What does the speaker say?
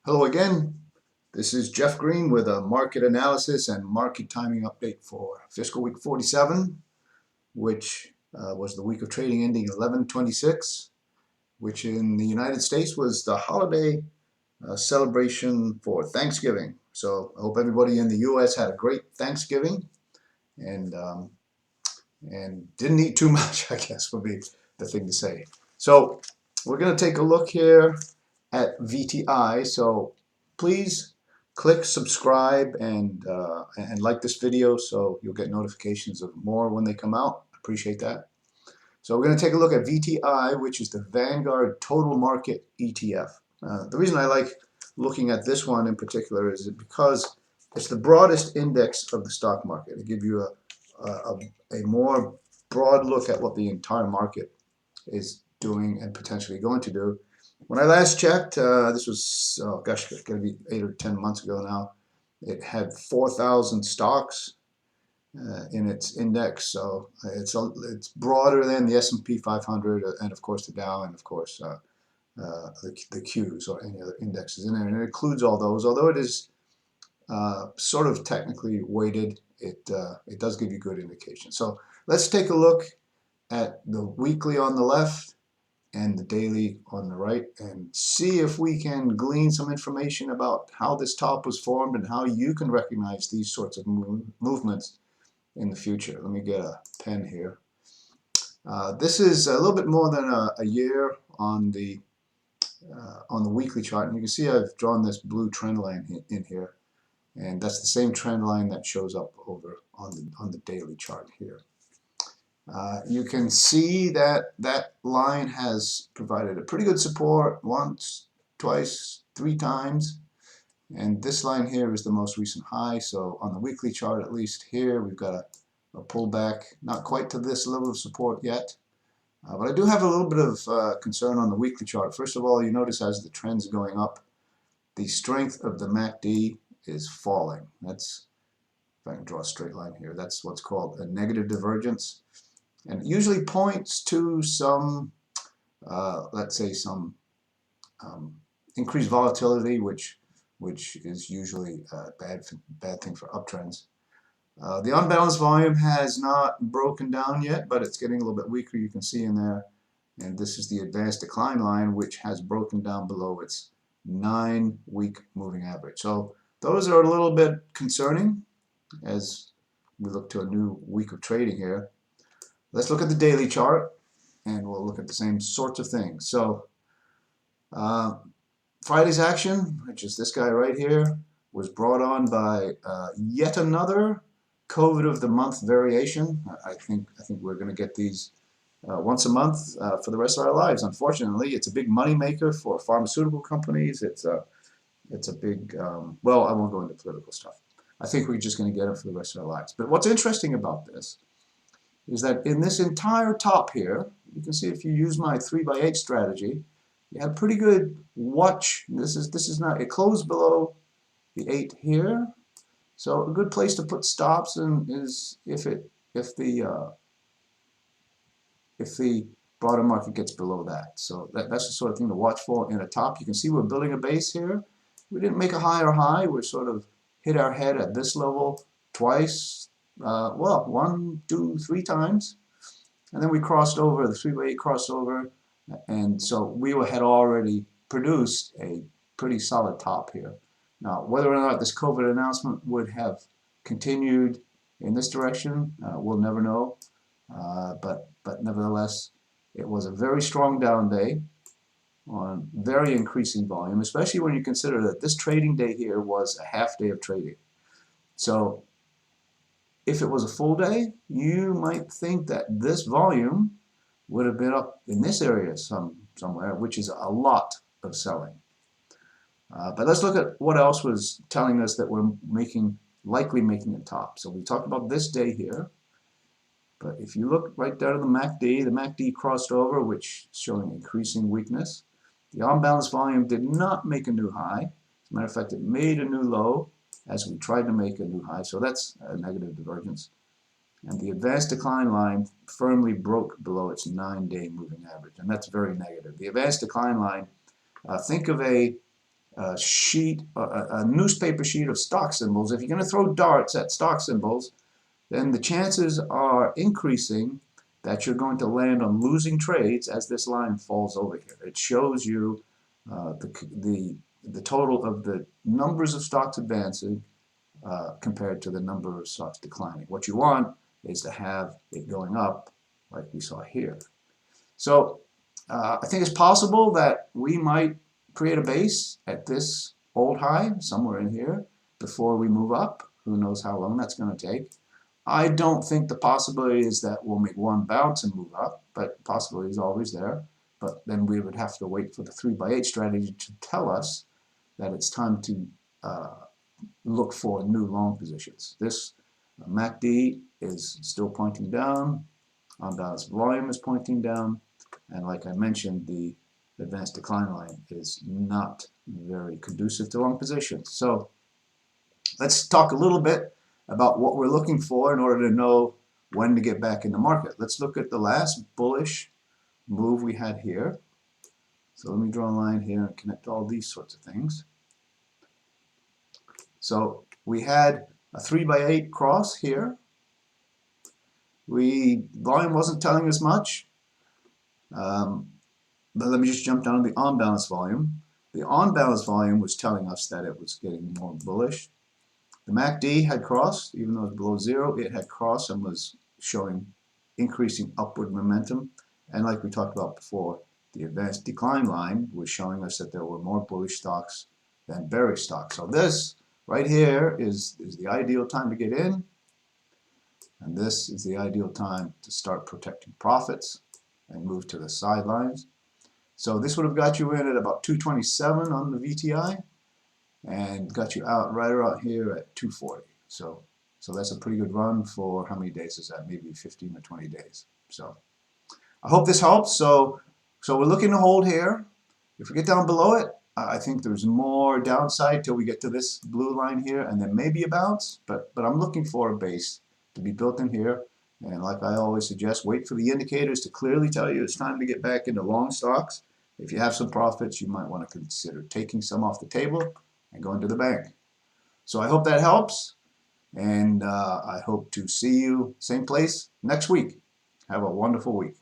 Hello again. This is Jeff Green with a market analysis and market timing update for fiscal week 47, which was the week of trading ending 11/26, which in the United States was the holiday celebration for Thanksgiving. So I hope everybody in the U.S. had a great Thanksgiving and didn't eat too much, I guess would be the thing to say. So we're going to take a look here at VTI. So please click subscribe and like this video so you'll get notifications of more when they come out. Appreciate that. So we're going to take a look at VTI, which is the Vanguard Total Market ETF. The reason I like looking at this one in particular is because it's the broadest index of the stock market. It gives you a more broad look at what the entire market is doing and potentially going to do. When I last checked, this was, oh gosh, it's going to be 8 or 10 months ago now, it had 4,000 stocks in its index, so it's broader than the S&P 500 and of course the Dow and of course the Qs or any other indexes in there, and it includes all those. Although it is sort of technically weighted, it does give you good indication. So let's take a look at the weekly on the left and the daily on the right and see if we can glean some information about how this top was formed and how you can recognize these sorts of movements in the future. Let me get a pen here. This is a little bit more than a year on the weekly chart, and you can see I've drawn this blue trend line in here, and that's the same trend line that shows up over on the daily chart here. You can see that that line has provided a pretty good support once, twice, 3 times, and this line here is the most recent high. So on the weekly chart, at least here, we've got a pullback, not quite to this level of support yet, but I do have a little bit of concern on the weekly chart. First of all, you notice as the trend's going up, the strength of the MACD is falling. That's, if I can draw a straight line here, that's what's called a negative divergence. And it usually points to some, let's say, some increased volatility, which is usually a bad thing for uptrends. The unbalanced volume has not broken down yet, but it's getting a little bit weaker. You can see in there, and this is the advanced decline line, which has broken down below its 9-week moving average. So those are a little bit concerning as we look to a new week of trading here. Let's look at the daily chart, and we'll look at the same sorts of things. So Friday's action, which is this guy right here, was brought on by yet another COVID of the month variation. I think we're going to get these once a month for the rest of our lives. Unfortunately, it's a big money maker for pharmaceutical companies. It's a big well, I won't go into political stuff. I think we're just going to get it for the rest of our lives. But what's interesting about this is that in this entire top here, you can see if you use my 3x8 strategy, you have pretty good watch. This is not, it closed below the 8 here, so a good place to put stops in is if the broader market gets below that. So that's the sort of thing to watch for in a top. You can see we're building a base here. We didn't make a higher high. We're sort of hit our head at this level twice. Well, 1, 2, 3 times, and then we crossed over, the 3x8 crossover, and so we had already produced a pretty solid top here. Now, whether or not this COVID announcement would have continued in this direction, we'll never know, but nevertheless, it was a very strong down day on very increasing volume, especially when you consider that this trading day here was a half day of trading. So if it was a full day, you might think that this volume would have been up in this area somewhere, which is a lot of selling. But let's look at what else was telling us that we're likely making a top. So we talked about this day here, but if you look right down to the MACD crossed over, which is showing increasing weakness. The unbalanced volume did not make a new high. As a matter of fact, it made a new low as we tried to make a new high, so that's a negative divergence. And the advanced decline line firmly broke below its 9-day moving average, and that's very negative. The advanced decline line, think of a a newspaper sheet of stock symbols, if you're going to throw darts at stock symbols, then the chances are increasing that you're going to land on losing trades as this line falls over here. It shows you the total of the numbers of stocks advancing compared to the number of stocks declining. What you want is to have it going up like we saw here. So I think it's possible that we might create a base at this old high somewhere in here before we move up. Who knows how long that's going to take. I don't think the possibility is that we'll make one bounce and move up, but possibility is always there. But then we would have to wait for the 3x8 strategy to tell us that it's time to look for new long positions. This MACD is still pointing down, unbalanced volume is pointing down, and like I mentioned, the advanced decline line is not very conducive to long positions. So let's talk a little bit about what we're looking for in order to know when to get back in the market. Let's look at the last bullish move we had here. So let me draw a line here and connect all these sorts of things. So we had a 3x8 cross here. Volume wasn't telling us much, but let me just jump down to the on-balance volume. The on-balance volume was telling us that it was getting more bullish. The MACD had crossed, even though it was below zero, it had crossed and was showing increasing upward momentum. And like we talked about before, the advanced decline line was showing us that there were more bullish stocks than bearish stocks. So this right here is the ideal time to get in. And this is the ideal time to start protecting profits and move to the sidelines. So this would have got you in at about 227 on the VTI and got you out right around here at 240. So that's a pretty good run for how many days is that? Maybe 15 or 20 days. So I hope this helps. So we're looking to hold here. If we get down below it, I think there's more downside till we get to this blue line here, and then maybe a bounce. But I'm looking for a base to be built in here. And like I always suggest, wait for the indicators to clearly tell you it's time to get back into long stocks. If you have some profits, you might want to consider taking some off the table and going to the bank. So I hope that helps, and I hope to see you same place next week. Have a wonderful week.